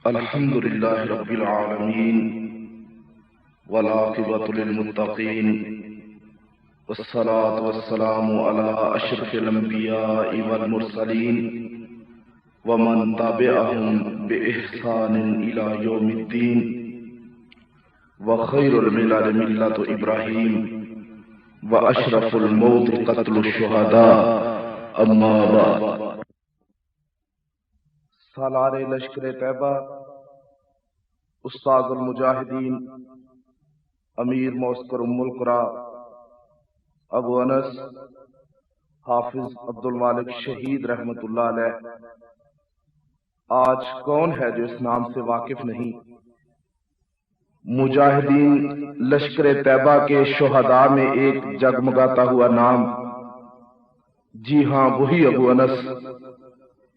الحمد لله رب العالمين والعاقبة للمتقين والصلاة والسلام على أشرف الأنبياء والمرسلين ومن تبعهم بإحسان إلى يوم الدين وخير الملل ملة إبراهيم وأشرف الموت قتل الشهداء أما بعد۔ سالار لشکر طیبہ استاد المجاہدین امیر معسکر ام القری ابو انس حافظ عبد المالک شہید رحمت اللہ علیہ، آج کون ہے جو اس نام سے واقف نہیں؟ مجاہدین لشکر طیبہ کے شہداء میں ایک جگمگاتا ہوا نام، جی ہاں وہی ابو انس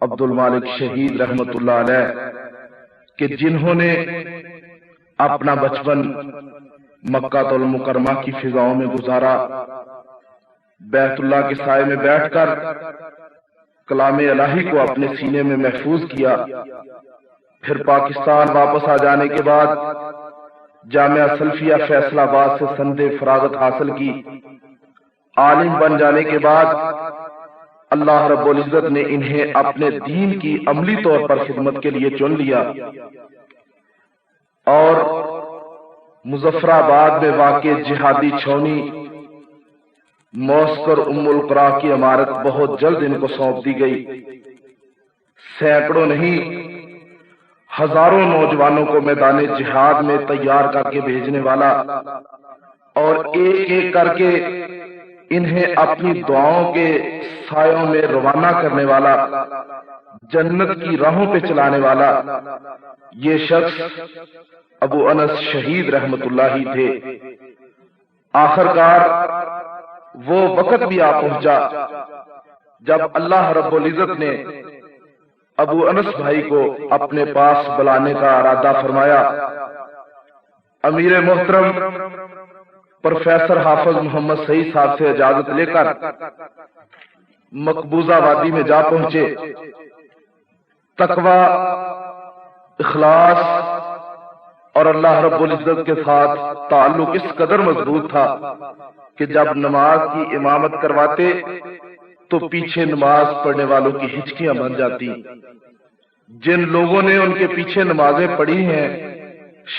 عبد المالک شہید رحمت اللہ علیہ، کہ جنہوں نے اپنا بچپن مکہ المکرمہ کی فضاؤں میں گزارا، بیت اللہ کے سائے میں بیٹھ کر کلام الہی کو اپنے سینے میں محفوظ کیا، پھر پاکستان واپس آ جانے کے بعد جامعہ سلفیہ فیصل آباد سے سند فراغت حاصل کی، عالم بن جانے کے بعد اللہ رب العزت نے انہیں اپنے دین کی عملی طور پر خدمت کے لیے چن لیا، اور مظفر آباد میں واقع جہادی چھونی معسکر ام القری کی عمارت بہت جلد ان کو سونپ دی گئی۔ سینکڑوں نہیں ہزاروں نوجوانوں کو میدان جہاد میں تیار کر کے بھیجنے والا، اور ایک ایک کر کے انہیں اپنی دعاؤں کے سایوں میں روانہ کرنے والا، جنت کی راہوں پہ چلانے والا، یہ شخص ابو انس شہید رحمت اللہ ہی تھے۔ آخرکار وہ وقت بھی آ پہنچا جب اللہ رب العزت نے ابو انس بھائی کو اپنے پاس بلانے کا ارادہ فرمایا۔ امیر محترم پروفیسر حافظ محمد سعید صاحب سے اجازت لے کر مقبوضہ وادی میں جا پہنچے۔ تقوی، اخلاص اور اللہ رب العزت کے ساتھ تعلق اس قدر مضبوط تھا کہ جب نماز کی امامت کرواتے تو پیچھے نماز پڑھنے والوں کی ہچکیاں بن جاتی۔ جن لوگوں نے ان کے پیچھے نمازیں پڑھی ہیں،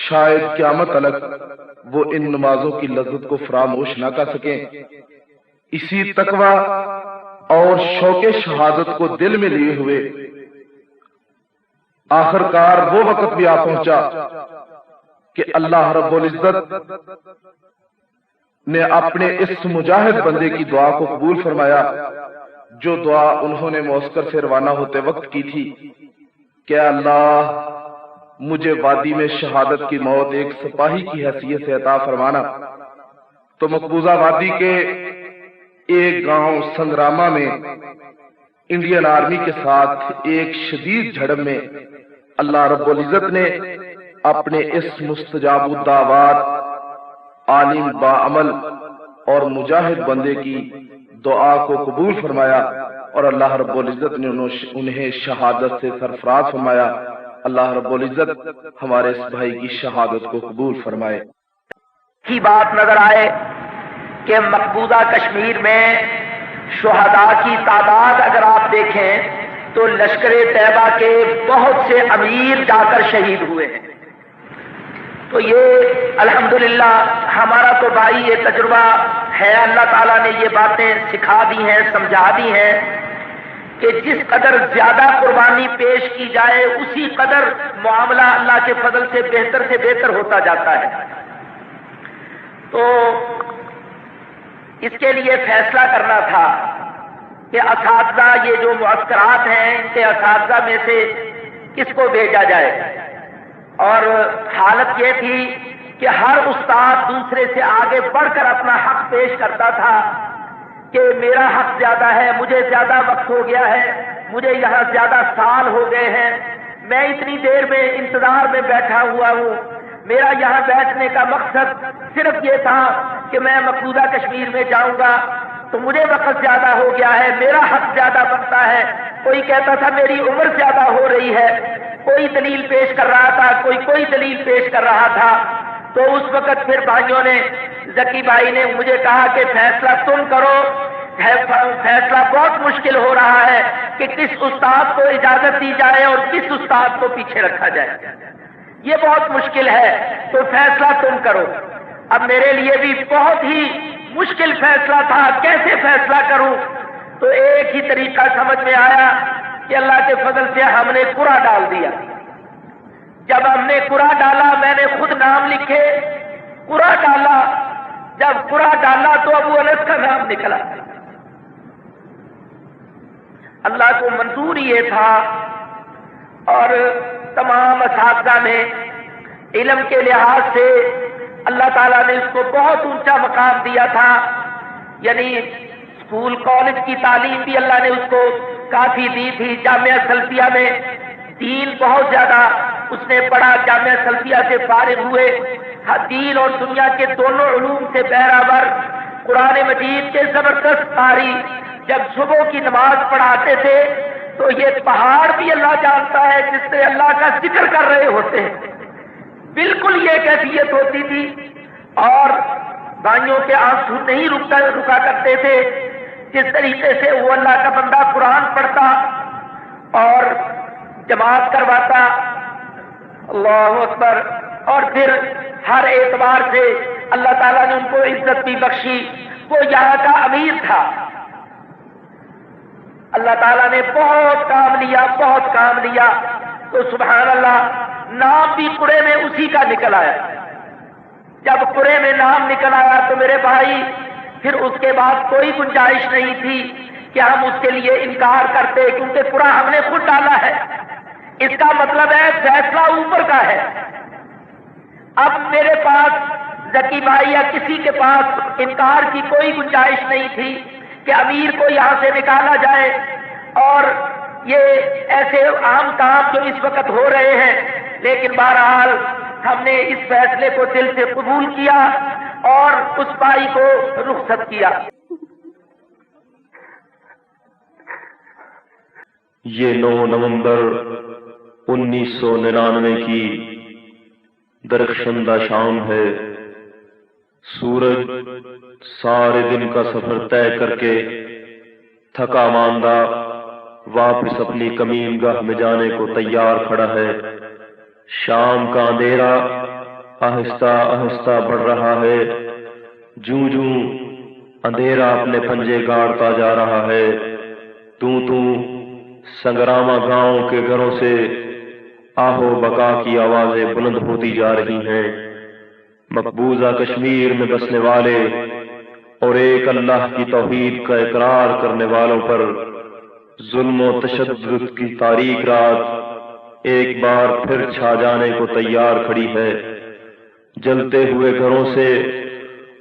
شاید قیامت تلک وہ ان نمازوں کی لذت کو فراموش نہ کر سکیں۔ اسی تقوی اور شوق شہادت کو دل میں لیے ہوئے آخرکار وہ وقت بھی آ پہنچا کہ اللہ رب العزت نے اپنے اس مجاہد بندے کی دعا کو قبول فرمایا، جو دعا انہوں نے معسکر سے روانہ ہوتے وقت کی تھی کہ اللہ مجھے وادی میں شہادت کی موت ایک سپاہی کی حیثیت سے عطا فرمانا۔ تو مقبوضہ وادی کے ایک گاؤں سنگراما میں انڈین آرمی کے ساتھ ایک شدید جھڑپ میں اللہ رب العزت نے اپنے اس مستجاب الدعوات، عالم باعمل اور مجاہد بندے کی دعا کو قبول فرمایا، اور اللہ رب العزت نے انہیں شہادت سے سرفراز فرمایا۔ اللہ رب العزت ہمارے اس بھائی کی شہادت کو قبول فرمائے۔ کی بات نظر آئے کہ مقبوضہ کشمیر میں شہداء کی تعداد اگر آپ دیکھیں تو لشکر طیبہ کے بہت سے امیر جا کر شہید ہوئے ہیں۔ تو یہ الحمدللہ ہمارا تو بھائی یہ تجربہ ہے، اللہ تعالیٰ نے یہ باتیں سکھا دی ہیں، سمجھا دی ہیں کہ جس قدر زیادہ قربانی پیش کی جائے اسی قدر معاملہ اللہ کے فضل سے بہتر ہوتا جاتا ہے۔ تو اس کے لیے فیصلہ کرنا تھا کہ اساتذہ، یہ جو معسکرات ہیں ان کے اساتذہ میں سے کس کو بھیجا جائے، اور حالت یہ تھی کہ ہر استاد دوسرے سے آگے بڑھ کر اپنا حق پیش کرتا تھا کہ میرا حق زیادہ ہے، مجھے زیادہ وقت ہو گیا ہے، مجھے یہاں زیادہ سال ہو گئے ہیں، میں اتنی دیر میں انتظار میں بیٹھا ہوا ہوں، میرا یہاں بیٹھنے کا مقصد صرف یہ تھا کہ میں مقبوضہ کشمیر میں جاؤں گا تو مجھے وقت زیادہ ہو گیا ہے، میرا حق زیادہ بنتا ہے۔ کوئی کہتا تھا میری عمر زیادہ ہو رہی ہے، کوئی کوئی دلیل پیش کر رہا تھا، کوئی دلیل پیش کر رہا تھا، تو اس وقت پھر بھائیوں نے، ذکی بھائی نے مجھے کہا کہ فیصلہ تم کرو، فیصلہ بہت مشکل ہو رہا ہے کہ کس استاد کو اجازت دی جائے اور کس استاد کو پیچھے رکھا جائے، یہ بہت مشکل ہے، تو فیصلہ تم کرو۔ اب میرے لیے بھی بہت ہی مشکل فیصلہ تھا، کیسے فیصلہ کروں؟ تو ایک ہی طریقہ سمجھ میں آیا کہ اللہ کے فضل سے ہم نے قرعہ ڈال دیا۔ جب ہم نے قرعہ ڈالا، میں نے خود نام لکھے، قرعہ ڈالا، جب قرعہ ڈالا تو ابو انس کا نام نکلا۔ اللہ کو منظور یہ تھا، اور تمام اساتذہ نے علم کے لحاظ سے اللہ تعالیٰ نے اس کو بہت اونچا مقام دیا تھا، یعنی اسکول کالج کی تعلیم بھی اللہ نے اس کو کافی دی تھی۔ جامعہ سلفیہ میں دین بہت زیادہ اس نے پڑھا، جامعہ سلفیہ سے فارغ ہوئے، دین اور دنیا کے دونوں علوم سے بہرہ قرآن مجید کے زبردست قاری جب صبح کی نماز پڑھاتے تھے تو یہ پہاڑ بھی اللہ جانتا ہے جس سے اللہ کا ذکر کر رہے ہوتے ہیں، بالکل یہ کیفیت ہوتی تھی، اور بھائیوں کے آنسو نہیں رکا کرتے تھے جس طریقے سے وہ اللہ کا بندہ قرآن پڑھتا اور جماعت کرواتا، اللہ اکبر، اور پھر ہر اعتبار سے اللہ تعالیٰ نے ان کو عزت بھی بخشی، وہ یہاں کا امیر تھا۔ اللہ تعالیٰ نے بہت کام لیا، بہت کام لیا، تو سبحان اللہ نام بھی قرعے میں اسی کا نکل آیا۔ جب قرعے میں نام نکل آیا تو میرے بھائی پھر اس کے بعد کوئی گنجائش نہیں تھی کہ ہم اس کے لیے انکار کرتے، کیونکہ قرعہ ہم نے خود ڈالا ہے، اس کا مطلب ہے فیصلہ اوپر کا ہے۔ اب میرے پاس ذکی بھائی یا کسی کے پاس انکار کی کوئی گنجائش نہیں تھی کہ امیر کو یہاں سے نکالا جائے، اور یہ ایسے عام کام جو اس وقت ہو رہے ہیں، لیکن بہرحال ہم نے اس فیصلے کو دل سے قبول کیا اور اس بھائی کو رخصت کیا۔ یہ 9 نومبر 1999 کی درخشندہ شام ہے۔ سورج سارے دن کا سفر طے کر کے تھکا ماندہ واپس اپنی کمین گاہ میں جانے کو تیار کھڑا ہے۔ شام کا اندھیرا آہستہ آہستہ بڑھ رہا ہے، جوں جوں اندھیرا اپنے پنجے گاڑتا جا رہا ہے، تو سنگراما گاؤں کے گھروں سے آہو بکا کی آوازیں بلند ہوتی جا رہی ہیں۔ مقبوضہ کشمیر میں بسنے والے اور ایک اللہ کی توحید کا اقرار کرنے والوں پر ظلم و تشدد کی تاریک رات ایک بار پھر چھا جانے کو تیار کھڑی ہے۔ جلتے ہوئے گھروں سے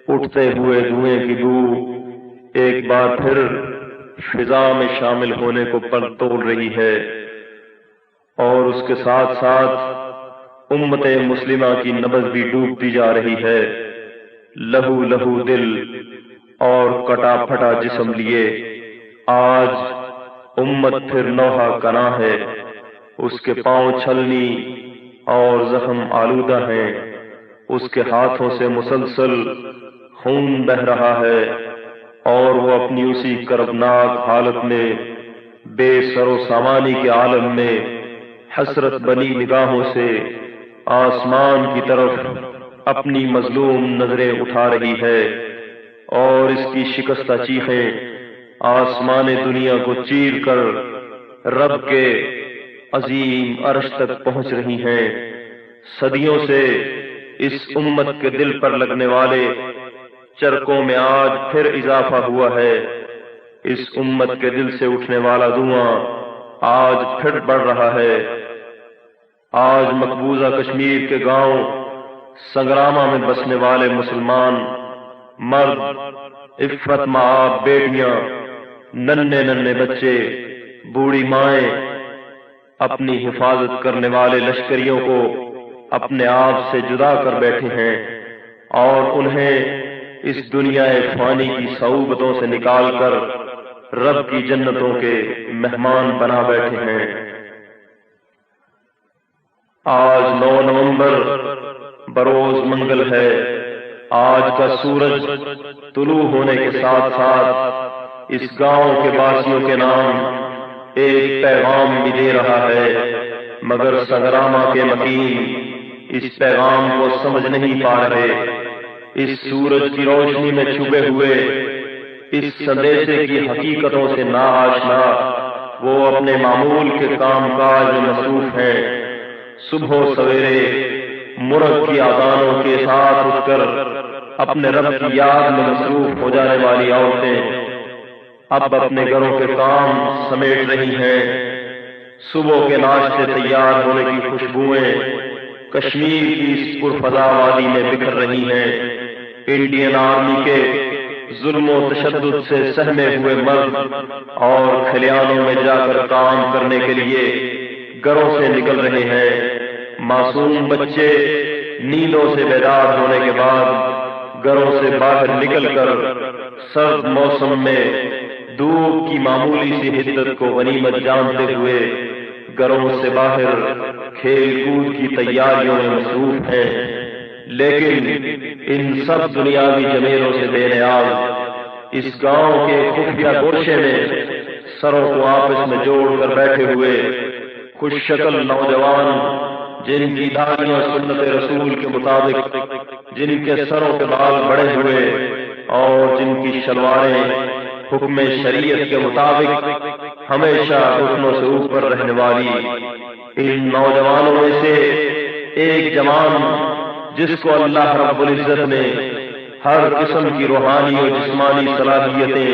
اٹھتے ہوئے دھوئیں کی بو ایک بار پھر فضا میں شامل ہونے کو پر توڑ رہی ہے، اور اس کے ساتھ ساتھ امت مسلمہ کی نبض بھی ڈوبتی جا رہی ہے۔ لہو لہو دل اور کٹا پھٹا جسم لیے آج امت پھر نوحہ کنا ہے، اس کے پاؤں چھلنی اور زخم آلودہ ہیں، اس کے ہاتھوں سے مسلسل خون بہہ رہا ہے، اور وہ اپنی اسی کربناک حالت میں بے سر و سامانی کے عالم میں حسرت بنی نگاہوں سے آسمان کی طرف اپنی مظلوم نظریں اٹھا رہی ہے، اور اس کی شکستہ چیخیں آسمان دنیا کو چیر کر رب کے عظیم عرش تک پہنچ رہی ہیں۔ صدیوں سے اس امت کے دل پر لگنے والے چرکوں میں آج پھر اضافہ ہوا ہے۔ اس امت کے دل سے اٹھنے والا دھواں آج پھر بڑھ رہا ہے۔ آج مقبوضہ کشمیر کے گاؤں سنگراما میں بسنے والے مسلمان مرد، عفت مآب بیٹیاں، ننھے ننھے بچے، بوڑھی مائیں اپنی حفاظت کرنے والے لشکریوں کو اپنے آپ سے جدا کر بیٹھے ہیں، اور انہیں اس دنیا فانی کی صعوبتوں سے نکال کر رب کی جنتوں کے مہمان بنا بیٹھے ہیں۔ آج 9 نومبر بروز منگل ہے۔ آج کا سورج طلوع ہونے کے ساتھ ساتھ اس گاؤں کے باسیوں کے نام ایک پیغام بھی دے رہا ہے، مگر سنگراما کے مکین اس پیغام کو سمجھ نہیں پا رہے۔ اس سورج کی روشنی میں چھپے ہوئے اس سندیشے کی حقیقتوں سے ناآشنا وہ اپنے معمول کے کام کاج میں مصروف ہیں۔ صبح و سویرے مرغ کی آذانوں کے ساتھ اٹھ کر اپنے رب کی یاد میں مصروف ہو جانے والی عورتیں اب اپنے گھروں کے کام سمیٹ رہی ہیں۔ صبح کے ناشتے تیار ہونے کی خوشبوئیں کشمیر کی اس پرفضا وادی میں بکھر رہی ہیں۔ انڈین آرمی کے ظلم و تشدد سے سہمے ہوئے مرد اور کھلیانوں میں جا کر کام کرنے کے لیے گھروں سے نکل رہے ہیں۔ معصوم بچے نیندوں سے بیدار ہونے کے بعد گھروں سے باہر نکل کر سرد موسم میں دھوپ کی معمولی سی حدت کو غنیمت جانتے ہوئے گھروں سے باہر کھیل کود کی تیاریوں میں مصروف ہیں۔ لیکن ان سب دنیاوی جمیلوں سے بے نیاز اس گاؤں کے خفیہ گوشے میں سروں کو آپس میں جوڑ کر بیٹھے ہوئے خوش شکل نوجوان، جن کی داڑھیاں سنت رسول کے مطابق، جن کے سروں کے بال بڑے ہوئے اور جن کی شلواریں حکم شریعت کے مطابق ہمیشہ گھٹنوں سے اوپر رہنے والی، ان نوجوانوں میں سے ایک جوان جس کو اللہ رب العزت نے ہر قسم کی روحانی اور جسمانی صلاحیتیں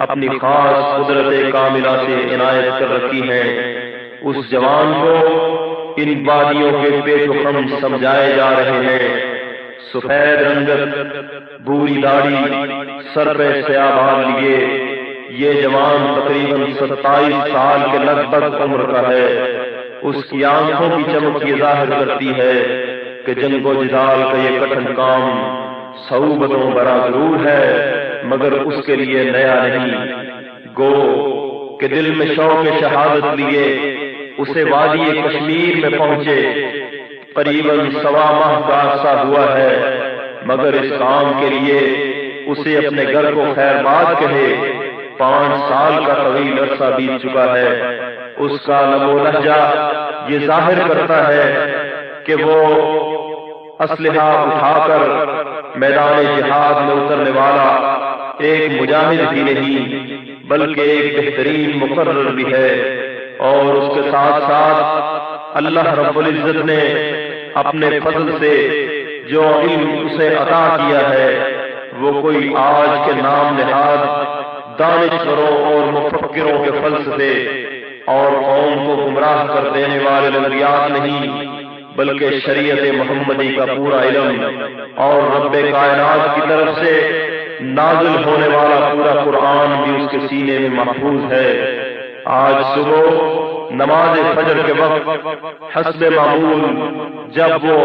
اپنی خاص قدرت کاملہ سے عنایت کر رکھی ہیں، اس جوان کو ان وادیوں کے پیچ و خم سمجھائے جا رہے ہیں۔ سفید رنگت، بھوری داڑھی، سر پہ سیاہ بال لیے یہ جوان تقریباً 27 سال کے لگ بھگ عمر کا ہے۔ اس کی آنکھوں کی چمک یہ ظاہر کرتی ہے کہ جنگ و جدال کا یہ کٹھن کام صعوبتوں بھرا ضرور ہے، مگر اس کے لیے نیا نہیں۔ گو کہ دل میں شوق شہادت لیے اسے وادی کشمیر میں پہنچے قریباً 1.25 ماہ کا عرصہ ہوا ہے، مگر اس کام کے لیے اسے اپنے گھر کو خیر باد کہے 5 سال کا طویل عرصہ بیت چکا ہے۔ اس کا لب و لہجہ یہ ظاہر کرتا ہے کہ وہ اسلحہ اٹھا کر میدان جہاد میں اترنے والا ایک مجاہد بھی نہیں، بلکہ ایک بہترین مقرر بھی ہے۔ اور اس کے ساتھ ساتھ اللہ رب العزت نے اپنے فضل سے جو علم اسے عطا کیا ہے وہ کوئی آج کے نام نہاد دانشوروں اور مفکروں کے فلسفے اور قوم کو گمراہ کر دینے والے نظریات نہیں، بلکہ شریعت محمدی کا پورا علم اور رب کائنات کی طرف سے نازل ہونے والا پورا قرآن بھی اس کے سینے میں محفوظ ہے۔ آج صبح نماز فجر کے وقت حسب معمول جب وہ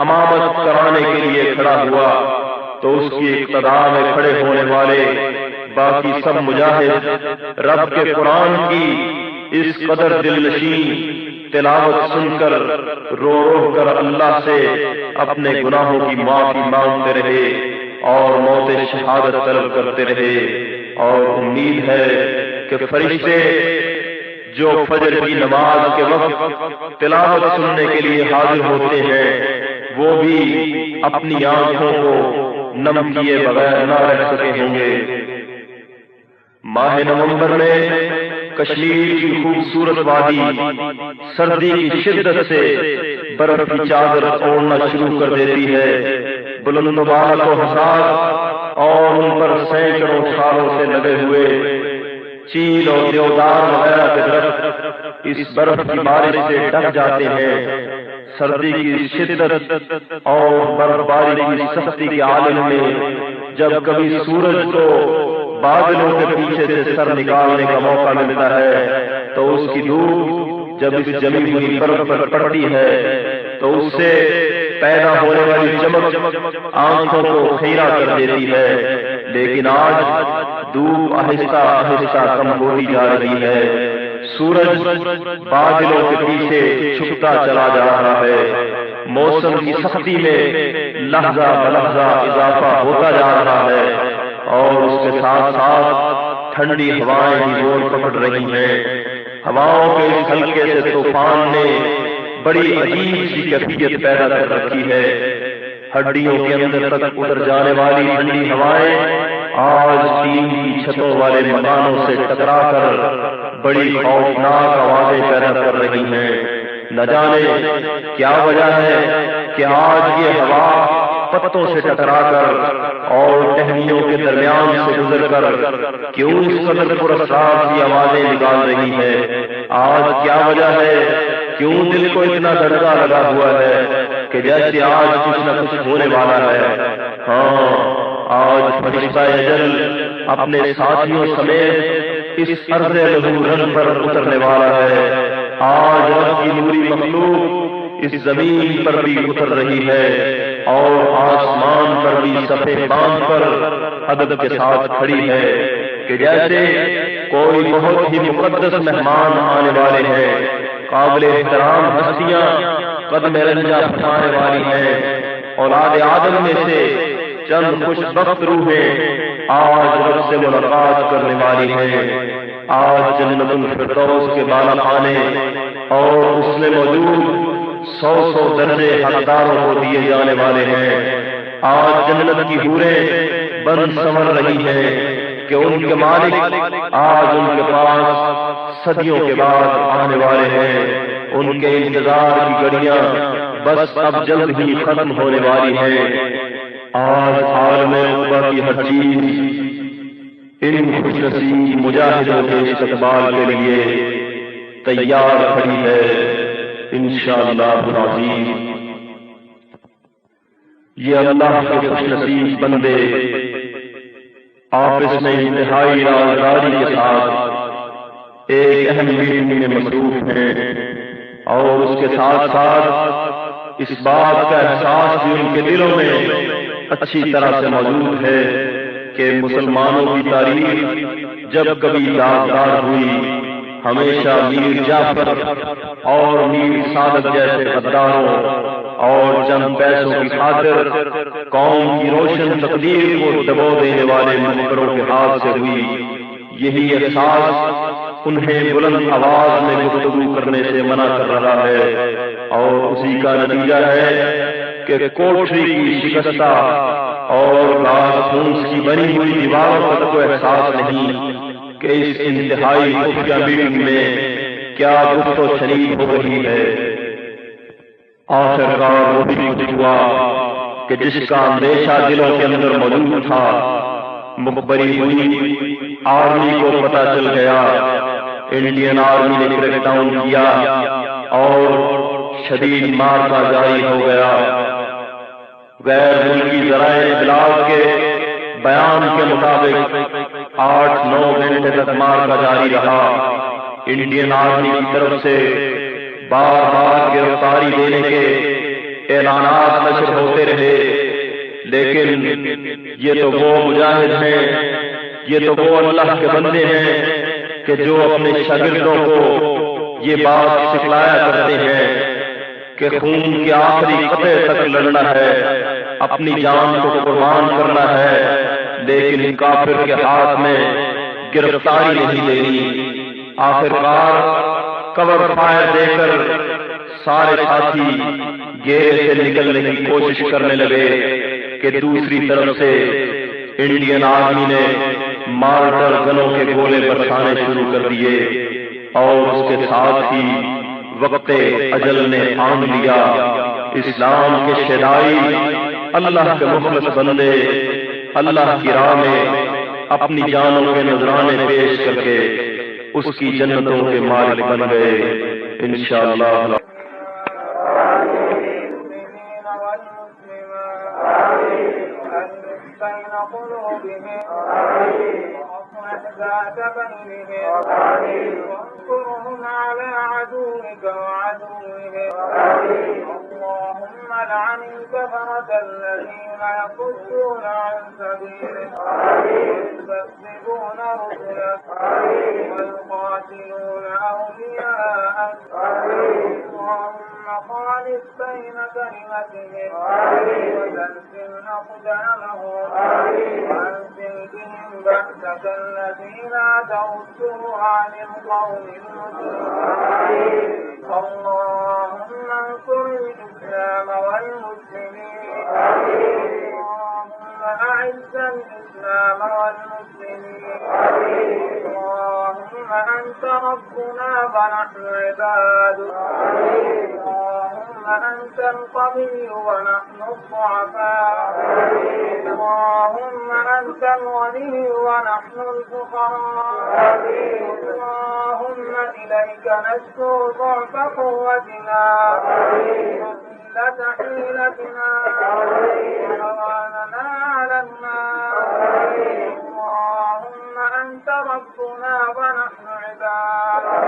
امامت کرانے کے لیے کھڑا ہوا تو اس کی اقتدا میں کھڑے ہونے والے باقی سب مجاہد رب کے قرآن کی اس قدر دلنشین تلاوت سن کر رو رو کر اللہ سے اپنے گناہوں کی معافی مانگتے رہے اور موت شہادت طلب کرتے رہے۔ اور امید ہے کہ فرشتے جو فجر کی نماز کے وقت تلاوت سننے کے لیے حاضر ہوتے ہیں وہ بھی اپنی آنکھوں کو نم کیے بغیر نہ رہ سکے ہوں گے۔ ماہ نومبر میں کشمیر کی خوبصورت وادی سردی کی شدت سے برف کی چادر اوڑھنا شروع کر دیتی ہے۔ بلند و بالا و حساس اور ان پر سینکڑوں سالوں سے لگے ہوئے چیل اور دیودار وغیرہ کے درخت اس برف کی بارش سے ڈھک جاتے ہیں۔ سردی کی شدت اور برف باری کی سختی کے عالم میں جب کبھی سورج کو بادلوں کے پیچھے سے سر نکالنے کا موقع ملتا ہے تو اس کی دھوپ جب اس جمی ہوئی برف پر پڑتی ہے تو اس سے پیدا ہونے والی چمک آنکھوں کو خیرہ کر دیتی ہے۔ لیکن آج دھوپ آہستہ آہستہ کم ہوتی جا رہی ہے، سورج بادلوں کے پیچھے چھپتا چلا جا رہا ہے، موسم کی سختی میں لحظہ بلحظہ اضافہ ہوتا جا رہا ہے، اور اس کے ساتھ ساتھ ٹھنڈی ہوائیں بھی زور پکڑ رہی ہیں۔ ہواؤں کے اس ہلکے سے طوفان نے بڑی عجیب سی کیفیت پیدا کر رکھی ہے۔ ہڈیوں کے اندر تک اتر جانے والی ٹھنڈی ہوائیں آج ٹین کی چھتوں والے مکانوں سے ٹکرا کر بڑی خوفناک آوازیں پیدا کر رہی ہیں۔ نہ جانے کیا وجہ ہے کہ آج یہ ہوا پتوں سے ٹکرا کر اور ٹہنیوں کے درمیان سے گزر کر کیوں اس قدر پراسرار سی آوازیں نکال رہی ہے؟ آج کیا وجہ ہے؟ کیوں دل کو اتنا دھڑکا لگا ہوا ہے کہ جیسے آج کچھ نہ کچھ ہونے والا ہے؟ ہاں، آج فرشتہ اجل اپنے ساتھیوں سمیت اس ارض لہو رنگ پر اترنے والا ہے۔ آج رب کی نوری مخلوق اس زمین پر بھی اتر رہی ہے اور آسمان پر بھی صفے باندھ کر ادب کے ساتھ کھڑی ہے کہ جیسے کوئی بہت ہی مقدس مہمان آنے والے ہیں۔ قابل احترام ہستیاں قدم رنجا پھٹانے والی ہیں۔ اولاد آدم میں سے چند خوش بخت روحیں آج رب سے ملاقات کرنے والی ہیں۔ آج جنت الفردوس کے بالا خانے اور اس میں موجود 100 درجے حقداروں کو دیے جانے والے ہیں۔ آج جنت کی حوریں بن سنور رہی ہیں کہ ان کے مالک آج ان کے پاس صدیوں کے بعد آنے والے ہیں۔ ان کے انتظار کی گھڑیاں بس اب جلد ہی ختم ہونے والی ہیں۔ آج عالم عقبہ کی ہر چیز ان خوش نصیب مجاہدوں کے استقبال کے لیے تیار کھڑی ہے انشاءاللہ العظیم۔ یہ اللہ کے خوش نصیب بندے آپس میں انتہائی رازداری کے ساتھ ایک اہم میٹنگ میں مصروف ہیں، اور اس کے ساتھ ساتھ اس بات کا احساس بھی ان کے دلوں میں اچھی طرح سے موجود ہے کہ مسلمانوں کی تاریخ جب کبھی داغدار ہوئی، ہمیشہ میر جعفر اور میر صادق جیسے غداروں اور چند پیسوں کی خاطر قوم کی روشن تقدیر کو دبو دینے والے مخبروں کے ہاتھ سے ہوئی۔ یہی احساس انہیں بلند آواز میں گفتگو کرنے سے منع کر رہا ہے، اور اسی کا نتیجہ ہے کہ کوٹری کی شکستہ اور لاس پھونس کی بنی ہوئی دیواروں تک کو احساس نہیں کہ اس انتہائی خفیہ میٹنگ میں کیا گفت و شنید ہو رہی ہے۔ آخرکار وہ بھی کچھ ہوا کہ جس کا اندیشہ دلوں کے اندر موجود تھا، مخبری ہوئی، آرمی کو پتہ چل گیا، انڈین آرمی نے کریک ڈاؤن کیا اور شدید مارکا جاری ہو گیا۔ غیر ملکی ذرائع ابلاغ کے بیان کے مطابق 8-9 گھنٹے تک مارکا جاری رہا۔ انڈین آرمی کی طرف سے بار بار گرفتاری دینے کے اعلانات نشر ہوتے رہے، لیکن یہ تو وہ مجاہد ہیں، یہ تو وہ اللہ کے بندے ہیں کہ جو اپنے شاگردوں کو یہ بات سکھلایا کرتے ہیں کہ خون کے آخری قطرے تک لڑنا ہے، اپنی جان کو قربان کرنا ہے، لیکن کافر کے ہاتھ میں گرفتاری نہیں دینی۔ آخرکار کور فائر دے کر سارے ساتھی گھیرے سے نکلنے کی کوشش کرنے لگے کہ دوسری طرف سے انڈین آرمی نے مارٹر گنوں کے گولے برسانے شروع کر دیے، اور اس کے ساتھ ہی وقت اجل نے آن لیا۔ اسلام کے شہدائی اللہ کے مخلص بندے اللہ کی راہ میں اپنی جانوں کے نذرانے پیش کر کے اس کی جنتوں کے مالک بن گئے انشاءاللہ۔ ذات بينهم وانصرهم على عدوك وعدوهم اللهم لعن الكفرة الذين يصدون عن سبيلك ويكذبون رسلك يقاتلون أولياءك اللهم خالف بين كلمتهم وزلزل أقدامهم وأنزل بهم بأسك الذي لا ترده عن القوم المجرمين اللهم انصر الإسلام والمسلمين اللهم أعز الإسلام والمسلمين اللهم أنت ربنا ونحن عبادك اللهم أنت القوي ونحن الضعفاء اللهم أنت الغني ونحن الفقراء اللهم إليك نشكو ضعف قوتنا وقلة حيلتنا وهواننا على الناس اللهم أنت ربنا ونحن عبادك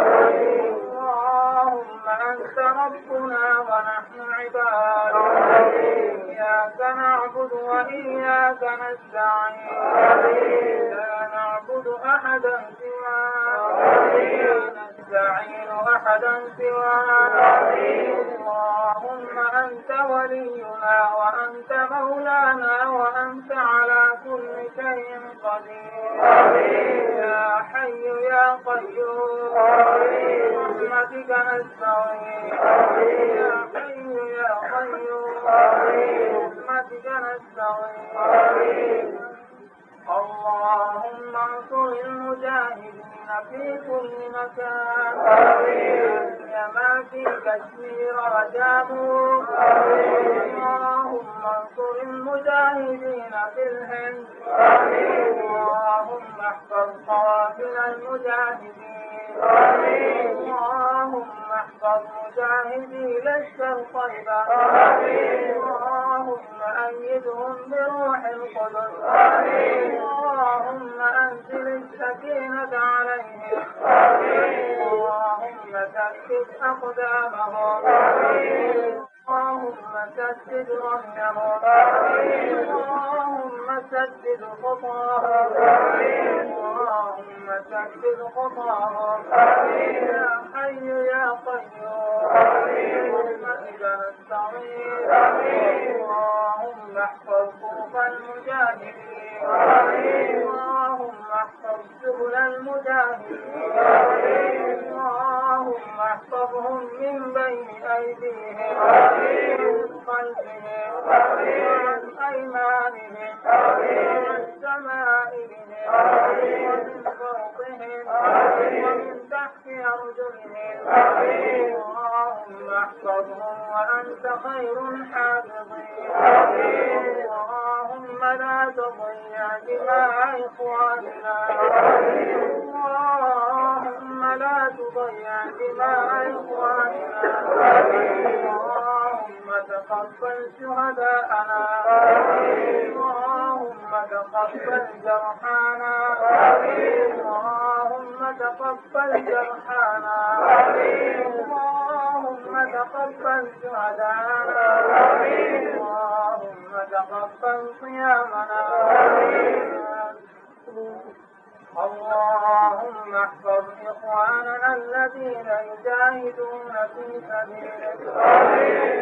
اللهم أنت ربنا ونحن عبادك إياك نعبد وإياك نستعين لا نعبد أحدا سواك لا نستعين أحدا سواك اللهم أنت ولينا وأنت مولانا وأنت على كل شيء قدير يا حي يا قيوم برحمتك نستغيث يا حي يا قيوم برحمتك نستغيث اللهم انصر المجاهدين في كل مكان كما في كشمير وجابوا اللهم انصر المجاهدين في الهند اللهم احفظ قوافل المجاهدين اللهم احفظ مجاهدي لشكر الطيبة اللهم أيدهم بروح القدس اللهم أنزل السكينة عليهم اللهم ثبت أقدامهم اللهم سدد رميهم اللهم سدد خطاهم اللهم سدد خطاهم يا حي يا قيوم برحمتك نستغيث اللهم احفظ طرق المجاهدين اللهم احفظ سبل المجاهدين اللهم احفظهم من بين أيديهم ومن خلفهم وعن أيمانهم وعن شمائلهم ومن فوقهم ومن تحت أرجلهم اللهم احفظهم وأنت خير الحافظين اللهم لا تضيع دماء إخواننا اللهم لا تضيع دماء إخواننا اللهم تقبل شهداءنا اللهم تقبل جرحانا اللهم تقبل جرحانا اللهم تقبل شهداءنا اللهم تقبل صيامنا اللهم احفظ إخواننا الذين يجاهدون في سبيلك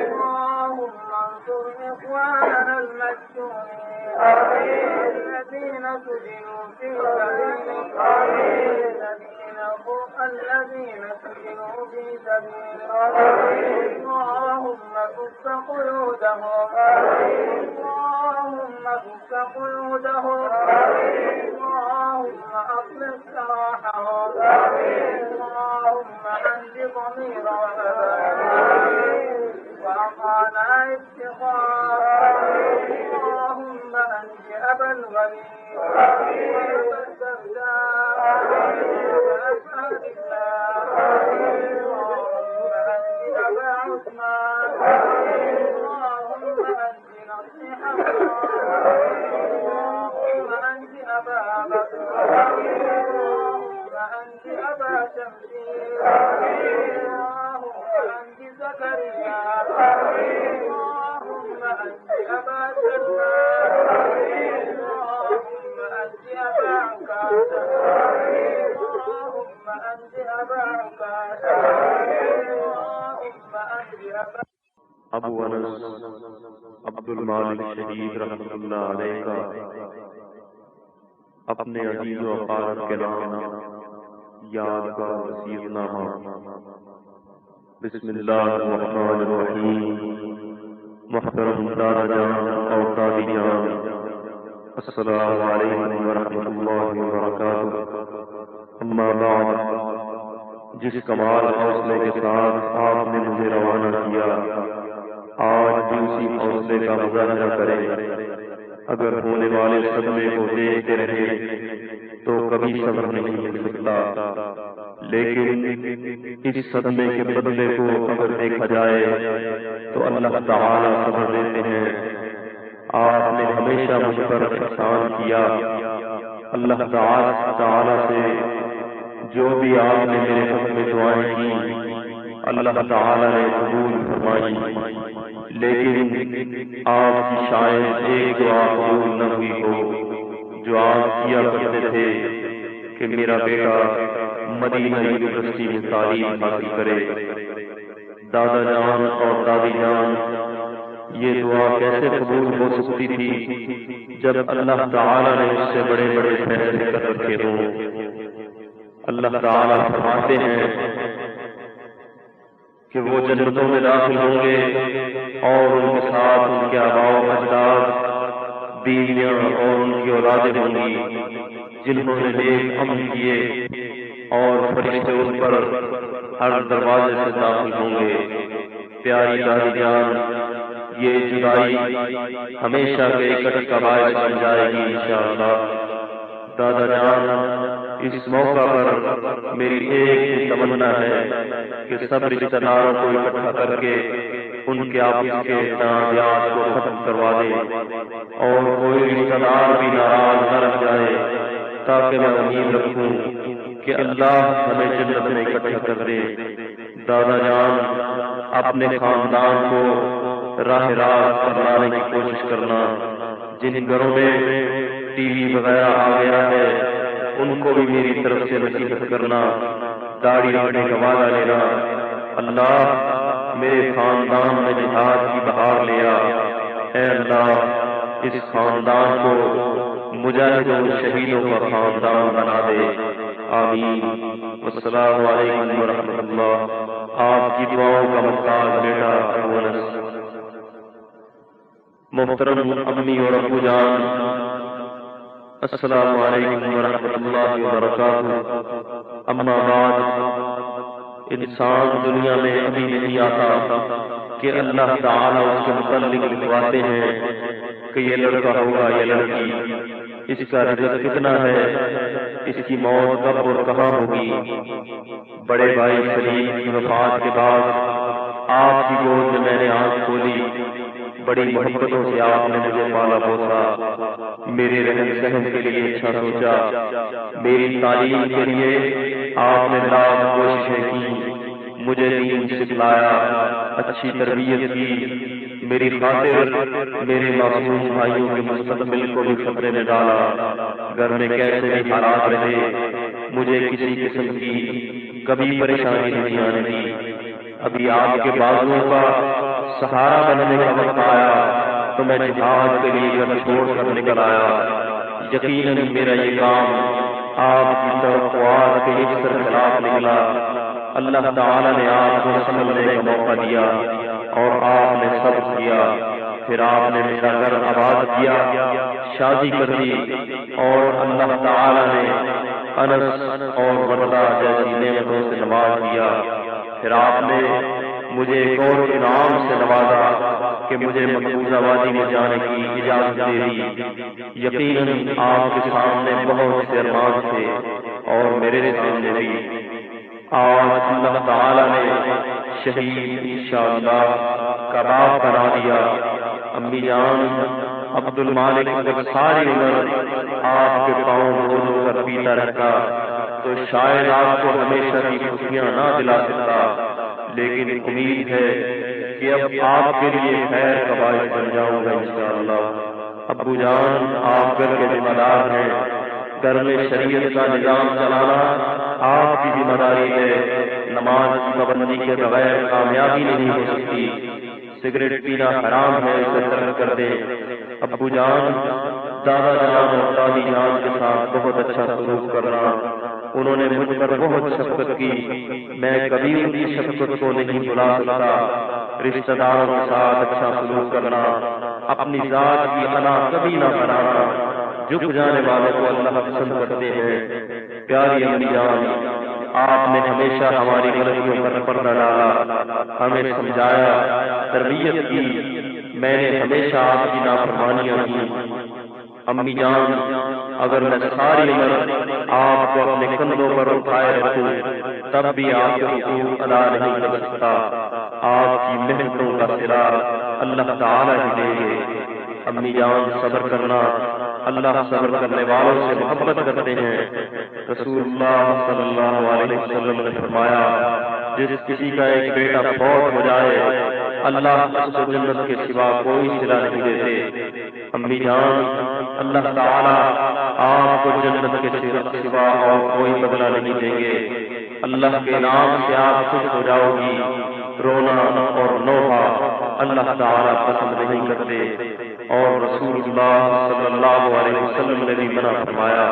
اللهم انصر إخواننا المسجونين الذين سجنوا في سبيلك الذين سجنوا في سبيلك اللهم فك قيودهم اللهم فك قيودهم اللهم أطلق سراحهم اللهم أنج ضمير وأعطانا افتقار اللهم أنج أبا الوليد وأبا الدرداء وأسعد الله اللهم أنج أبا عثمان اللهم أنج نصيحة اللهم أنج أبا بكر اللهم أنج أبا شمسين اللهم أنج زكريا اللهم أنج أبا سلمان اللهم أنج أبا عكاشة اللهم أنج ابو انس عبد المالک شہید رحمۃ اللہ علیہ کا اپنے عزیز و اقارب کے نام یادگار وصیت نامہ۔ بسم اللہ الرحمن الرحیم۔ محترم دادا جان اور دادی جان، السلام علیکم ورحمۃ اللہ وبرکاتہ۔ اما بعد، جس کمال حوصلے کے ساتھ آپ نے مجھے روانہ کیا، آج بھی اسی حوصلے کا مظاہرہ کریں۔ اگر ہونے والے صدمے کو دیکھتے رہے تو کبھی صبر نہیں مل سکتا، لیکن اس صدمے کے بدلے کو اگر دیکھا جائے تو اللہ تعالیٰ صبر دیتے ہیں۔ آپ نے ہمیشہ مجھ پر احسان کیا۔ اللہ تعالیٰ سے جو بھی آپ نے میرے حق میں دعائیں کی، اللہ تعالیٰ نے قبول فرمائی، لیکن آپ کی شاید ایک دعا قبول نہ ہوئی ہو جو آپ کیا کرتے تھے کہ میرا بیٹا مدینہ یونیورسٹی میں تعلیم حاصل کرے۔ دادا جان اور دادی جان، یہ دعا کیسے قبول ہو سکتی تھی جب اللہ تعالیٰ نے اس سے بڑے بڑے فیصلے کر رکھے ہوں۔ اللہ تعالیٰ فرماتے ہیں کہ وہ جنتوں میں داخل ہوں گے اور ان کے ساتھ ان کے آباء و اجداد، بیویاں اور ان کی اولادیں ہوں گی جنہوں نے نیک عمل کیے، اور فرشتے ان پر ہر دروازے سے داخل ہوں گے۔ پیاری دادی جان، یہ جدائی ہمیشہ کے اکٹھ کا باعث بن جائے گی انشاءاللہ۔ دادا جان، اس موقع پر میری ایک ہی تمنا ہے کہ سب رشتہ داروں کو اکٹھا کر کے ان کے آپس کے تنازعات کو ختم کروا دیں اور کوئی رشتہ دار بھی ناراض نہ رہ جائے، تاکہ میں امید رکھوں کہ اللہ ہمیں جنت میں اکٹھا کر دے۔ دادا جان، اپنے خاندان کو راہ راست پر لانے کی کوشش کرنا۔ جن گھروں میں ٹی وی وغیرہ آ گیا ہے ان کو بھی میری طرف سے نصیحت کرنا، داڑھی رکھنے کا وعدہ لینا۔ اللہ میرے خاندان میں جہاد کی بہار لیا، اے اللہ اس خاندان کو مجاہدوں شہیدوں کا خاندان بنا دے، آمین۔ والسلام علیکم ورحمۃ اللہ۔ آپ کی دعاؤں کا محتاج بیٹا ابو انس۔ محترم امی اور ابو جان، السلام علیکم ورحمۃ اللہ وبرکاتہ۔ اما بعد، انسان دنیا میں ابھی نہیں آتا کہ اللہ تعالیٰ اس کے متعلق لکھواتے ہیں کہ یہ لڑکا ہوگا یا لڑکی، اس کا رزق کتنا ہے، اس کی موت کب اور کہاں ہوگی۔ بڑے بھائی سلیم کی وفات کے بعد آپ کی گود میں میں نے آنکھ کھولی، بڑی محبتوں سے آپ نے مجھے پالا پوسا، میرے رہن سہن کے لیے اچھا سوچا، میری تعلیم کے لیے آپ نے لاکھ کوششیں کی، مجھے دین سکھلایا، اچھی تربیت کی، میری خاطر میرے معصوم بھائیوں کے مستقبل کو بھی خطرے میں ڈالا۔ گھر میں کیسے بھی حالات رہے، مجھے کسی قسم کی کبھی پریشانی نہیں آنے دی۔ ابھی آپ کے بازوؤں کا سہارا بننے کا وقت آیا تو میں جہاد کے لیے گھر چھوڑ کر نکل آیا۔ یقیناً میرا یہ کام آپ کی توقعات کے یکسر خلاف نکلا۔ اللہ تعالیٰ نے آپ کو سمجھنے کا موقع دیا اور آپ نے صبر کیا، پھر آپ نے میرا گھر آباد کیا، شادی کر دی، اور اللہ تعالیٰ نے انس اور وردہ جیسی نعمتوں سے نواز دیا۔ پھر آپ نے مجھے ایک اور انعام سے نوازا کہ مجھے مقبوضہ وادی میں جانے کی اجازت دے دی۔ یقیناً آپ کے سامنے بہت سے ارمان تھے اور میرے سامنے بھی۔ آج اللہ تعالیٰ نے شہید انشاءاللہ کا باپ بنا دیا۔ امی جان، عبد المالک اگر ساری عمر آپ کے پاؤں دھو دھو کر پیتا رہتا تو شاید آپ کو ہمیشہ کی خوشیاں نہ دلا سکتا، لیکن امید ہے کہ اب آپ کے لیے خیر کا باعث بن جاؤں گا انشاءاللہ۔ ابو جان، آپ گھر کے ذمہ دار ہیں، گھر میں شریعت کا نظام چلانا آپ کی ذمہ داری ہے۔ نماز کی پابندی کے بغیر کامیابی نہیں ہو سکتی۔ سگریٹ پینا حرام ہے، اسے ترک کر دیں۔ ابو جان، دادا جان اور دادی جان کے ساتھ بہت اچھا سلوک کرنا، انہوں نے مجھ پر بہت شفقت کی، میں کبھی ان کی شفقت کو نہیں بھلا سکتا۔ رشتہ داروں کے ساتھ اچھا سلوک کرنا، اپنی ذات کی انا کبھی نہ بنانا، جھک جانے والوں کو اللہ پسند کرتے ہیں۔ پیاری امی جان، آپ نے ہمیشہ ہماری غلطیوں پر پردہ ڈالا، ہمیں سمجھایا، تربیت کی، میں نے ہمیشہ آپ کی نافرمانیاں کی۔ امی جان، اگر میں ساری عمر آپ کو اپنے کندھوں پر اٹھائے رکھوں تب بھی آپ کے حقوق ادا نہیں کر سکتا۔ آپ کی محنتوں کا صلہ اللہ تعالیٰ ہی دیں گے۔ امی جان، صبر کرنا، اللہ صبر کرنے والوں سے محبت کرتے ہیں۔ رسول اللہ صلی اللہ علیہ وسلم نے فرمایا، جس کسی کا ایک بیٹا فوت ہو جائے اللہ اس کو جنت کے سوا کوئی صلہ نہیں دیتے۔ امی جان، اللہ تعالیٰ آپ کو جنت کے سوا اور کوئی بدلہ نہیں دیں گے۔ اللہ کے نام سے آپ خوش ہو جاؤ گی، رونا اور نوحہ اللہ تعالیٰ پسند نہیں کرتے۔ اور رسول اللہ صلی اللہ علیہ وسلم نے بھی منع فرمایا۔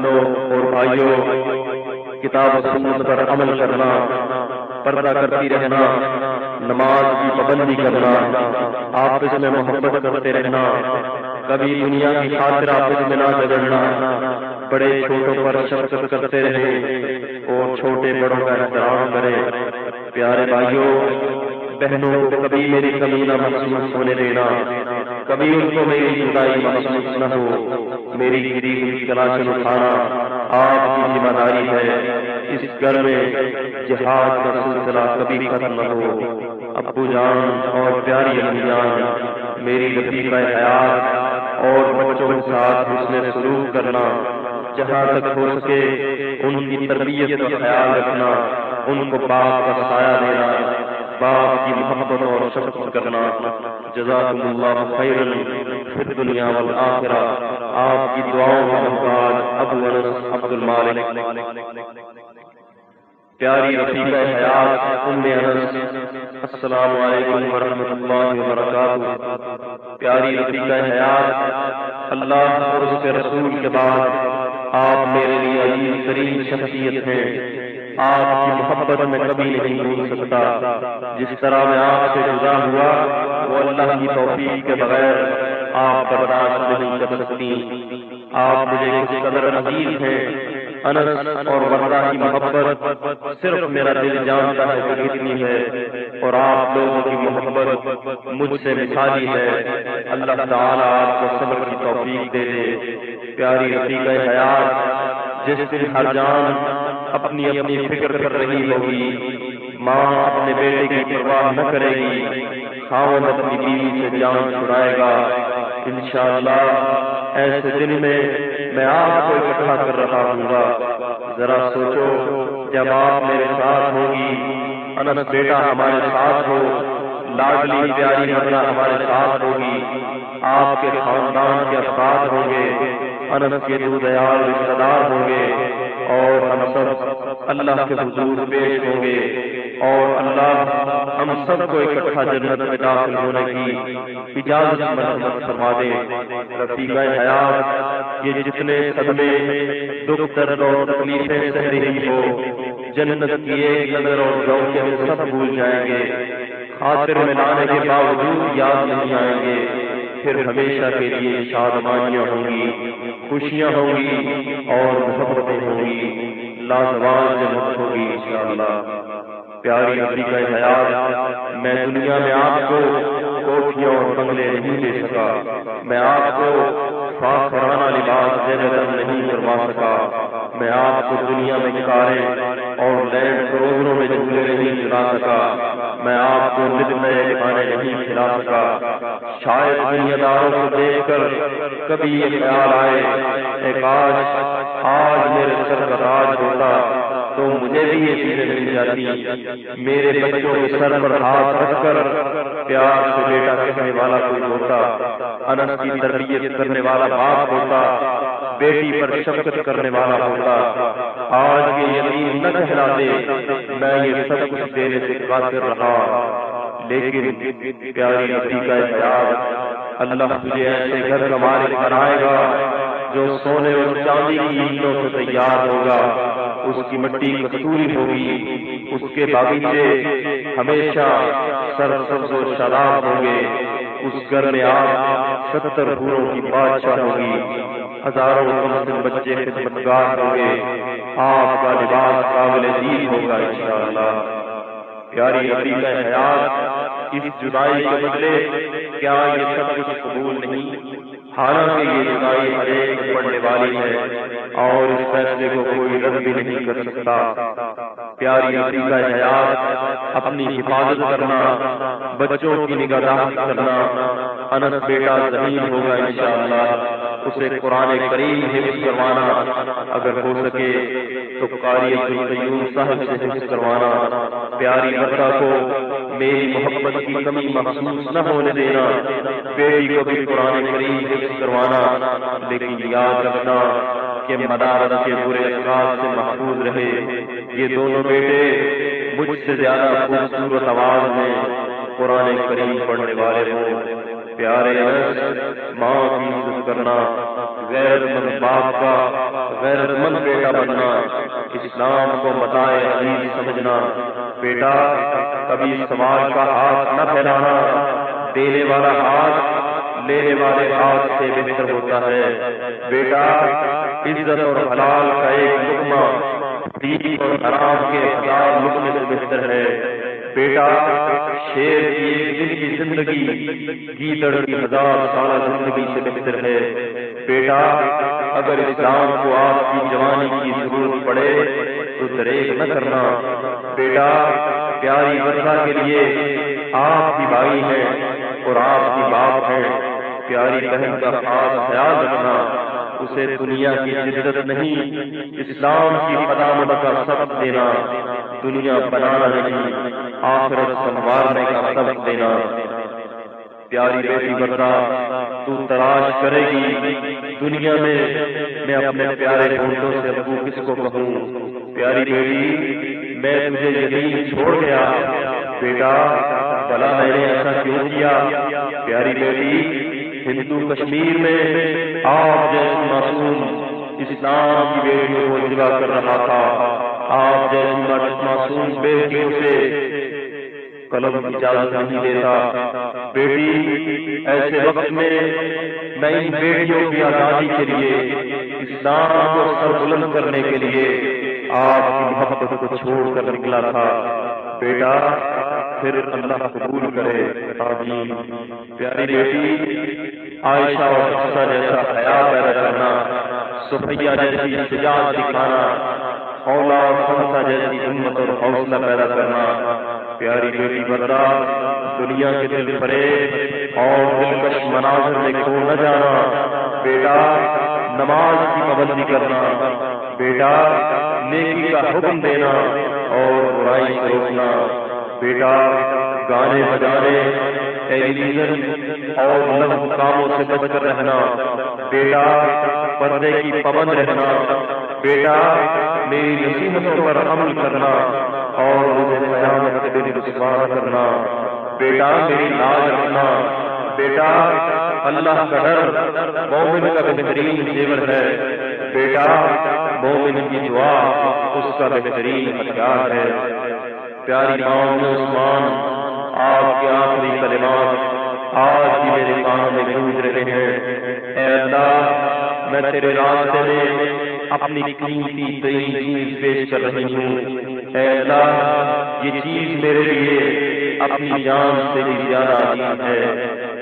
لو اور بھائیوں، کتاب و سنت پر عمل کرنا، پردہ کرتی رہنا، نماز کی پابندی کرنا، آپس میں محبت کرتے رہنا، کبھی دنیا کی خاطر آپس میں نہ جھگڑنا، بڑے چھوٹوں پر شفقت کرتے رہیں اور چھوٹے بڑوں کا احترام کریں۔ پیارے بھائیوں بہنوں، کبھی میری کمی نہ محسوس ہونے دینا، کبھی ان کو میری جدائی محسوس نہ ہو۔ میری گری ہوئی تلاشن اٹھانا آپ کی ذمہ داری ہے۔ اس گھر میں جہاد کا سلسلہ کبھی ختم نہ ہو۔ ابو جان اور پیاری امی جان، میری رفیقہ حیات اور بچوں کے ساتھ حسن سلوک کرنا، جہاں تک ہو سکے ان کی تربیت کا خیال رکھنا، ان کو باپ کا سایہ دینا، باپ کی محبت اور شفقت کرنا۔ جزاکم اللہ خیرا فی الدنیا والآخرہ۔ آپ کی دعاؤں کا محتاج ابو انس عبد المالک۔ پیاری رفیقہ حیات ام انس، السلام علیکم ورحمۃ اللہ وبرکاتہ۔ پیاری رفیقہ حیات، اللہ اور اس کے رسول کے بعد آپ میرے لیے عزیز ترین شخصیت ہیں۔ آپ کی محبت میں کبھی نہیں بھول سکتا۔ جس طرح میں آپ سے جدا ہوا وہ اللہ کی توفیق کے بغیر آپ برداشت نہیں کر سکتی۔ آپ مجھے کس قدر عزیز ہیں، انس اور ورثہ کی محبت صرف میرا دل جانتا ہے کہ کتنی ہے، اور آپ لوگوں کی محبت مجھ سے مثالی ہے۔ اللہ تعالیٰ آپ کو صبر کی توفیق دے دے۔ پیاری رفیقہ حیات، جس دن ہر جان اپنی اپنی فکر کر رہی ہوگی، ماں اپنے بیٹے کی پرواہ نہ کرے گی، خاوند اپنی بیوی سے جان چھڑائے گا۔ انشاءاللہ ایسے دن میں آپ کو اکٹھا کر رہا ہوں گا۔ ذرا سوچو، جب آپ میرے ساتھ ہوگی، انس بیٹا ہمارے ساتھ ہو، لاڈلی پیاری مدینہ ہمارے ساتھ ہوگی، آپ کے خاندان کے افراد ہوں گے، انس کے دو دیال رشتہ دار ہوں گے، اور ہم سب اللہ کے حضور پیش ہوں گے، اور اللہ ہم سب کو اکٹھا جنت میں داخل ہونے کی اجازت مرحمت فرما دے۔ رفیقہ حیات، یہ جتنے صدمے، دکھ، درد اور تکلیفیں سہ رہی ہو، جنت کی ایک نظر اور ذوق ہم سب بھول جائیں گے، خاطر میں لانے کے باوجود یاد نہیں آئیں گے۔ پھر ہمیشہ کے لیے شادمانیاں ہوں گی، خوشیاں ہوں گی اور محبتیں ہوں گی، لازوال جنت ہوگی انشاءاللہ۔ پیاری رفیقہ حیات، میں دنیا میں آپ کو کوٹھیاں اور بنگلے نہیں دے سکا، میں آپ کو فاخرانہ لباس زیب نہیں کروا سکا، میں آپ کو دنیا میں کاریں اور لینڈ کروڑوں میں جھولے نہیں چلا سکا، میں آپ کو نت نئے کھانے نہیں کھلا سکا۔ شاید دنیا داروں کو دیکھ کر کبھی یہ خیال آئے کہ کاش آج میرے سر کا تاج ہوتا تو مجھے بھی یہ چیزیں مل جاتی، میرے بچوں کے سر پر ہاتھ رکھ کر پیار سے بیٹا کہنے والا کوئی ہوتا، انس کی تربیت کرنے والا باپ ہوتا، بیٹی پر شفقت کرنے والا ہوتا۔ آج یہ یتیم نہ کہلا دے میں یہ سب کچھ دینے سے قاصر رہا، لیکن پیاری نبی کا حیات اللہ تجھے ایسے گھر کا مالک بنائے گا جو سونے اور چاندی کی اینٹوں سے تیار ہوگا، اس کی مٹی کستوری ہوگی، اس کے باغیچے ہمیشہ سرسبز و شاداب ہوں گے، اس گھر میں آپ 70 پھولوں کی بادشاہ ہوگی، ہزاروں کم بچے خدمتگار ہوں گے، آپ کا لباس قابل دید ہوگا انشاءاللہ۔ پیاری نبی کا حیات اس جدائی کے بدلے کیا یہ سب کچھ قبول نہیں؟ حالانکہ یہ جدائی ہر ایک پڑنے والی ہے اور اس فیصلے کو کوئی رد بھی نہیں کر سکتا۔ پیاری نبی کا حیات اپنی حفاظت کرنا، بچوں کی نگہداشت کرنا، انس بیٹا زمین ہوگا انشاءاللہ، اسے قرآن کریم حفظ کروانا، اگر ہو سکے تو قاری عبدالقیوم صاحب سے حفظ کروانا، پیاری بردا کو میری محبت کی کمی محسوس نہ ہونے دینا، بیٹی کو بھی قرآن کریم حفظ کروانا، لیکن یاد رکھنا کہ مدارس کے برے اثرات سے محفوظ رہے۔ یہ دونوں بیٹے مجھ سے زیادہ خوبصورت آواز میں قرآن کریم پڑھنے والے ہوں۔ پیارے انس، ماں کی عزت کرنا، غیرت مند باپ کا غیرت مند بیٹا بننا، اسلام کو متاع عزیز سمجھنا۔ بیٹا کبھی سماج کا ہاتھ نہ پھیلانا، دینے والا ہاتھ لینے والے ہاتھ سے بہتر ہوتا ہے۔ بیٹا عزت اور حلال کا ایک لقمہ ٹھیک اور حرام کے 1000 لقمے سے بہتر ہے۔ بیٹا شیر کی ایک دن کی زندگی گیدڑ کی 1000 سالہ زندگی سے بہتر ہے۔ بیٹا اگر اسلام کو آپ کی جوانی کی ضرورت پڑے تو دریغ نہ کرنا۔ بیٹا پیاری بردا کے لیے آپ کی بھائی ہیں اور آپ کی باپ ہیں، پیاری بہن کا خاص خیال رکھنا، اسے دنیا کی عزت نہیں اسلام کی قدامت کا سبق دینا، دنیا بنانا نہیں آخرت سنوارنے کا سبق دینا۔ پیاری بیٹی بردا تو تلاش کرے گی دنیا میں اپنے پیارے ہونٹوں سے ابو کس کو کہوں؟ پیاری بیٹی میں تجھے یتیم چھوڑ گیا، بیٹا بھلا میں نے ایسا کیوں کیا؟ پیاری بیٹی ہندو کشمیر میں آپ جیسی معصوم اسلام کی بیٹیوں کو جگا کر رہا تھا، آپ جیسی معصوم بیٹیوں سے قلم کی اجازت نہیں دیتا۔ بیٹی ایسے وقت میں ان بیٹیوں کی آزادی کے لیے، اسلام کو سر بلند کرنے کے لیے آپ کی محبت کو چھوڑ کر نکلا تھا۔ بیٹا پھر اللہ قبول کرے، آمین۔ پیاری بیٹی عائشہ اور حفصہ جیسا حیا پیدا کرنا، صفیہ جیسی شجاعت دکھانا، اولا اور حفصہ جیسی ہمت اور حوصلہ پیدا کرنا۔ پیاری بیٹی بردا دنیا کے دل فریب اور دلکش مناظر میں کھو نہ جانا۔ بیٹا نماز کی پابندی کرنا، بیٹا نیکی کا حکم دینا اور برائی سے روکنا۔ بیٹا گانے بجانے، ٹیلی ویژن اور لغو کاموں سے بچ کر رہنا۔ بیٹا پردے کی پابند رہنا۔ بیٹا میری نصیحتوں پر عمل کرنا اور مجھے قیامت کے دن رسوا کرنا۔ بیٹا میری لاج رکھنا۔ بیٹا اللہ کا ڈر مومن کا بہترین زیور ہے۔ بیٹا مومن کی دعا اس کا بہترین ہتھیار ہے۔ پیاری ماں عثمان، آپ کے آخری کلمات آج بھی میرے کانوں میں گونج رہے ہیں۔ اے اللہ میں تیرے راستے میں اپنی قیمتی ترین چیز پیش کر رہی ہوں۔ اے اللہ یہ چیز میرے لیے اپنی جان سے بھی زیادہ عزیز ہے۔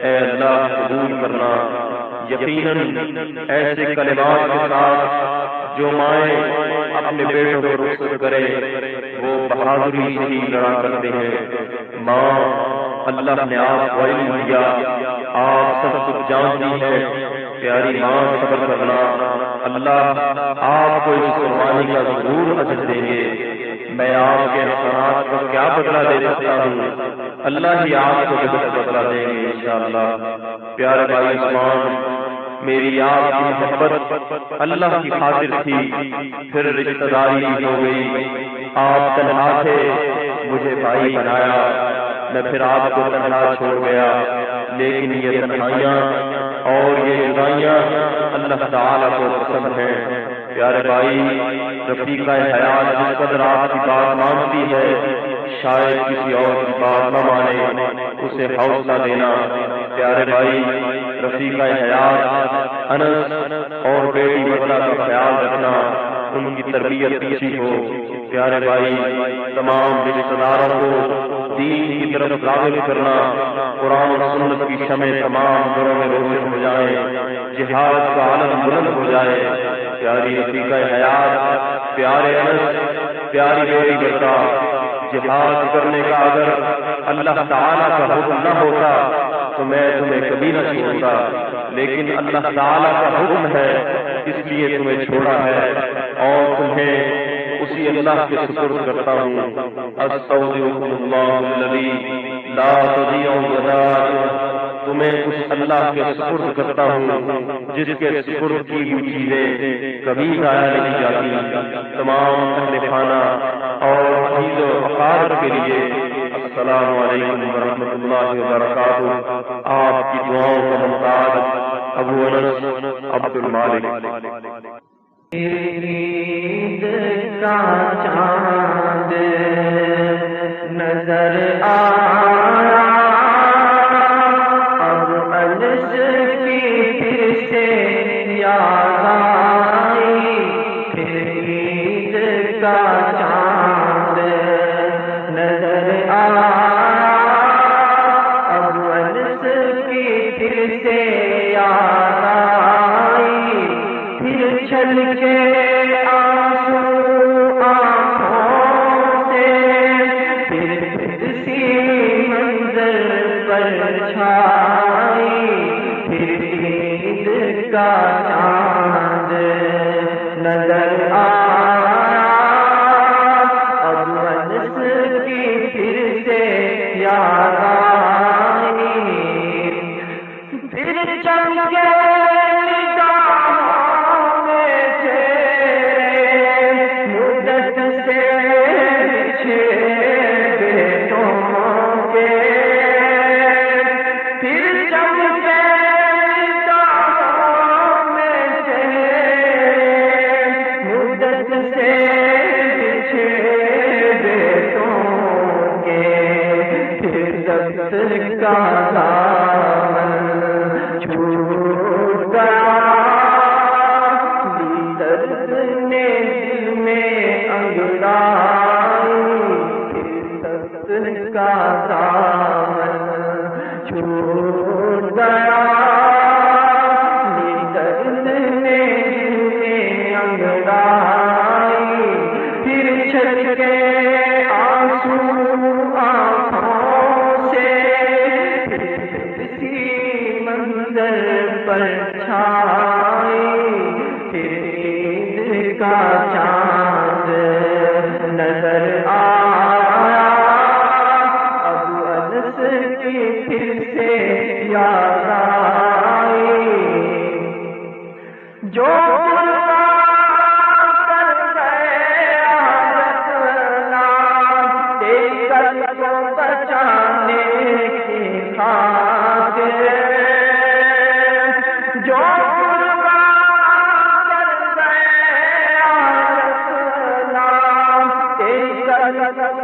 اے اللہ قبول کرنا۔ یقیناً ایسے کلمات کے ساتھ جو مائیں اپنے بیٹوں کو رخصت کرے وہ بہادری سے ہی لڑا کرتے ہیں۔ ماں اللہ نے آپ کو علم دیا، آپ سب کچھ جانتی ہے۔ پیاری ماں صبر کرنا، اللہ آپ کو اس قربانی کا ضرور اجر دیں گے۔ میں آپ کے احسانات کا کیا بدلہ دے سکتا ہوں؟ اللہ ہی آپ کو بہتر بدلہ دیں گے انشاءاللہ۔ پیارے بھائی عثمان، میری آپ کی محبت اللہ کی خاطر تھی، پھر رشتہ داری ہو گئی۔ آپ تنہا تھے، مجھے بھائی بنایا۔ میں پھر آپ کو تنہا چھوڑ گیا، لیکن یہ تنہائیاں اور یہ جدائیاں اللہ تعالیٰ کو پسند ہیں۔ پیارے بھائی، رفیقہ حیات جس قدر آپ کی بات مانتی ہے شاید کسی اور کی بات نہ مانے، اسے حوصلہ دینا۔ پیارے بھائی، رفیقہ حیات انس اور بیٹی بدلہ کا خیال رکھنا، ان کی تربیت اچھی ہو۔ پیارے بھائی، تمام رشتہ داروں کو دین کی طرف راغب کرنا، قرآن و سنت کی شمع تمام گھروں میں روشن ہو جائے، جہاد کا علم بلند ہو جائے۔ پیاری رفیقہ حیات، پیارے انس، پیاری بیٹی بدلہ، جہاد کرنے کا اگر اللہ تعالیٰ کا حکم نہ ہوتا تو میں تمہیں کبھی نہ چھوڑتا، لیکن اللہ تعالیٰ کا حکم ہے اس لیے تمہیں چھوڑا ہے اور تمہیں اسی اللہ کے سپرد کرتا ہوں۔ استودعکم اللہ الذی لا تضیع ودائعہ، تمہیں اس اللہ کے سپرد کرتا ہوں جس کے سپرد کی ہوئی چیزیں کبھی ضائع نہیں جاتی۔ تمام اہل خانہ اور عزیز و اقارب کے لیے السلام علیکم ورحمۃ اللہ وبرکاتہ۔ آپ کی دعاؤں کا محتاج ابو انس عبد المالک۔ عید کا چاند نظر آیا، اب انس کی پھر سے یاد آئی، پھر عید کا چاند نظر آیا، اب انس کی پھر سے یاد آئی، پھر چل کے آنسو آنکھوں سے، پھر اسی منظر پر چھائی، پھر عید کا چاند نظر آیا، اب انس کی پھر سے یاد آئی، پھر چمکے کا دامن چھوٹ گیا، درد نے دل میں انگڑائی، درد کا دامن چھوٹ گیا، درد نے دل میں انگڑائی، پھر چھل کے آنسو پر چھائی، پھر عید کا چاند نظر آیا، اب انس کی پھر سے یاد آئی، جو بچانے کی خاطر، جو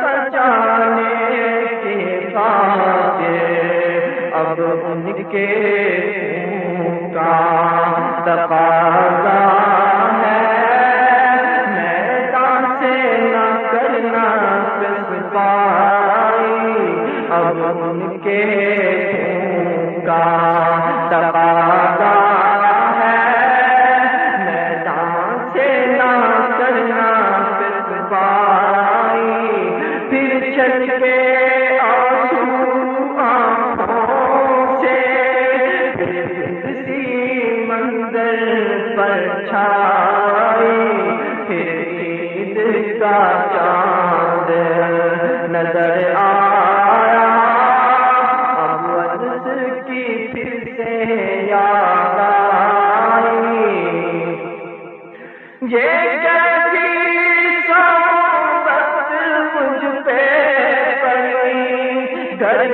بچانے کی خاطر، اب ان کے کا تقاضا ہے، میدان سے نہ کرنا کس پائی، اب ان کے کا تقاضا ہے، میدان سے نہ کرنا کس پائی، پھر چل کے آنسو آنکھوں سے، اسی منظر پر چھائی، پھر عید کا چاند نظر آیا، اب انس کی پھر سے یاد آئی، یہ کیسی صحبت مجھ پہ پڑی، گھر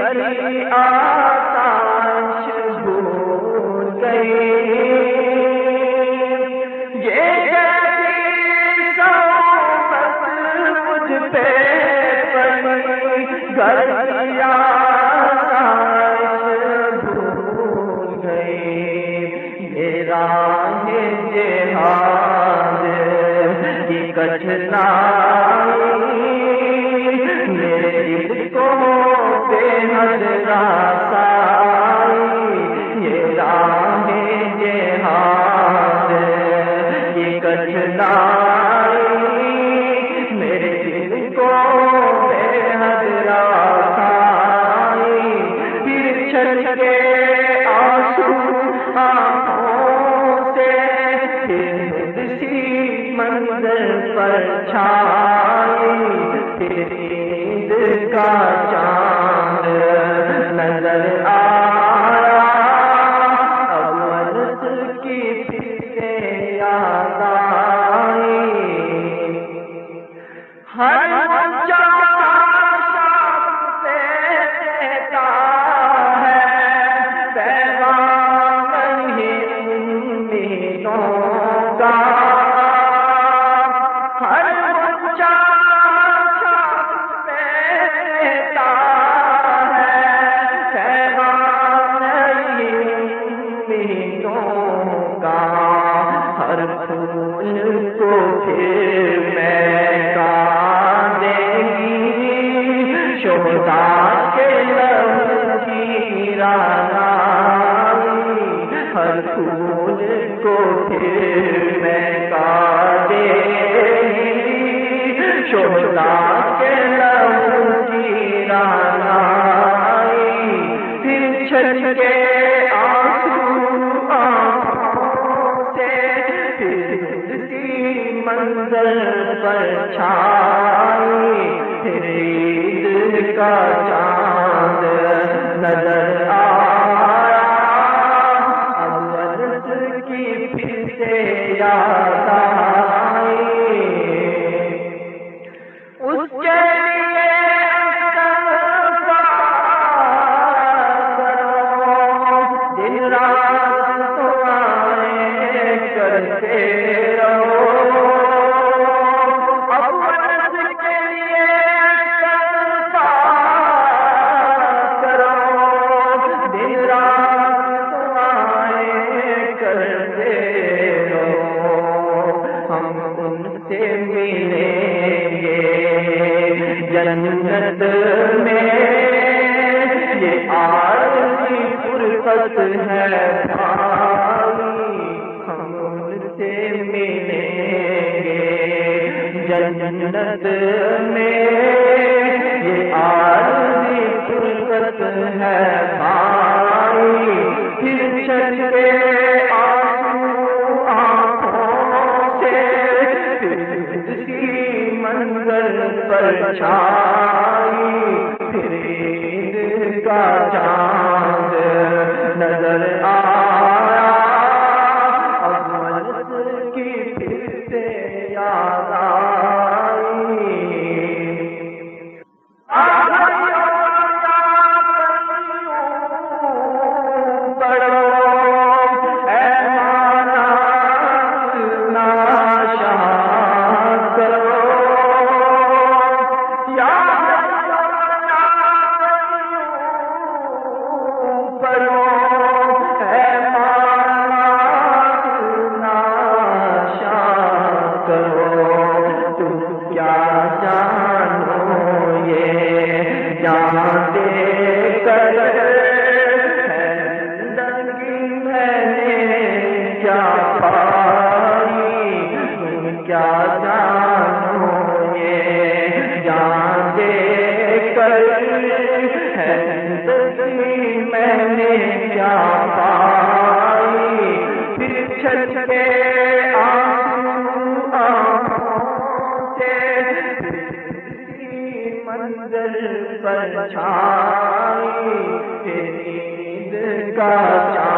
چھل کے آنسو آنکھوں سے اسی منظر پر چھائی پھر عید کا چاند نظر آیا اول کی پھر یاد آئی ہر جنت میں یہ عارضی فرصت ہے بھائی پھر چل کے آنسو آنکھوں سے اسی منظر پر چھائی پھر عید کا چاند نظر آیا اول کی پھر سے یاد پر چھائی عید کا